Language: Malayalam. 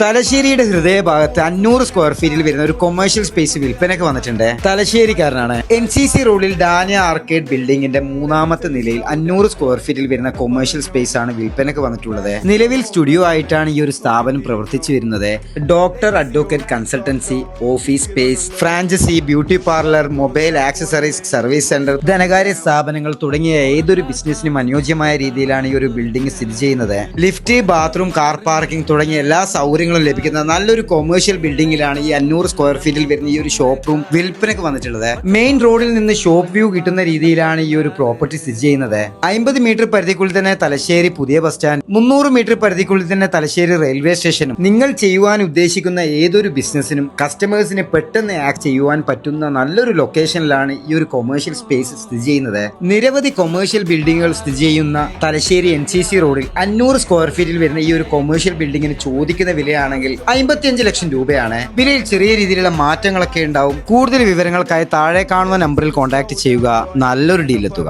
തലശ്ശേരിയുടെ ഹൃദയഭാഗത്ത് 500 സ്ക്വയർ ഫീറ്റിൽ വരുന്ന ഒരു കൊമേഴ്ഷ്യൽ സ്പേസ് വിൽപ്പനയ്ക്ക് വന്നിട്ടുണ്ട്. തലശ്ശേരിക്കാരനാണ്. NCC റോഡിൽ ഡാനിയ ആർക്കേഡ് ബിൽഡിംഗിന്റെ 3ാമത്തെ നിലയിൽ 500 സ്ക്വയർ ഫീറ്റിൽ വരുന്ന കൊമേഴ്ഷ്യൽ സ്പേസ് ആണ് വിൽപ്പനയ്ക്ക് വന്നിട്ടുള്ളത്. നിലവിൽ സ്റ്റുഡിയോ ആയിട്ടാണ് ഈ ഒരു സ്ഥാപനം പ്രവർത്തിച്ചു വരുന്നത്. Doctor advocate consultancy, office space, franchise, beauty parlour, mobile accessories service centre, ധനകാര്യ സ്ഥാപനങ്ങൾ തുടങ്ങിയ ഏതൊരു ബിസിനസിനും അനുയോജ്യമായ രീതിയിലാണ് ഈ ഒരു ബിൽഡിംഗ് സ്ഥിതി ചെയ്യുന്നത്. ലിഫ്റ്റ്, ബാത്റൂം, കാർ പാർക്കിംഗ് തുടങ്ങിയ എല്ലാ സൗകര്യങ്ങളും ലഭിക്കുന്ന നല്ലൊരു കൊമേഴ്ഷ്യൽ ബിൽഡിംഗിലാണ് ഈ 500 സ്ക്വയർ ഫീറ്റിൽ വരുന്ന ഈ ഒരു ഷോപ്പ് റൂം വിൽപ്പനയ്ക്ക് വന്നിട്ടുള്ളത്. മെയിൻ റോഡിൽ നിന്ന് ഷോപ്പ് വ്യൂ കിട്ടുന്ന രീതിയിലാണ് ഈ ഒരു പ്രോപ്പർട്ടി സ്ഥിതി ചെയ്യുന്നത്. 50 മീറ്റർ പരിധിക്കുള്ളിൽ തന്നെ തലശ്ശേരി പുതിയ ബസ് സ്റ്റാൻഡ്, 300 മീറ്റർ പരിധിക്കുള്ളിൽ തന്നെ തലശ്ശേരി റെയിൽവേ സ്റ്റേഷനും. നിങ്ങൾ ചെയ്യുവാൻ ഉദ്ദേശിക്കുന്ന ഏതൊരു ബിസിനസിനും കസ്റ്റമേഴ്സിന് പെട്ടെന്ന് ആക്ട് ചെയ്യുവാൻ പറ്റുന്ന നല്ലൊരു ലൊക്കേഷനിലാണ് ഈ ഒരു കൊമേഴ്ഷ്യൽ സ്പേസ് സ്ഥിതി ചെയ്യുന്നത്. നിരവധി കൊമേഴ്ഷ്യൽ ബിൽഡിങ്ങുകൾ സ്ഥിതി ചെയ്യുന്ന തലശ്ശേരി NCC റോഡിൽ 500 സ്ക്വയർ ഫീറ്റിൽ വരുന്ന ഈ ഒരു കൊമേഴ്ഷ്യൽ ബിൽഡിങ്ങിന് ചോദിക്കുന്ന വിലയാണെങ്കിൽ 55 ലക്ഷം രൂപയാണ്. വിലയിൽ ചെറിയ രീതിയിലുള്ള മാറ്റങ്ങളൊക്കെ ഉണ്ടാവും. കൂടുതൽ വിവരങ്ങൾക്കായി താഴെ കാണുന്ന നമ്പറിൽ കോൺടാക്ട് ചെയ്യുക. നല്ലൊരു ഡീലെത്തുക.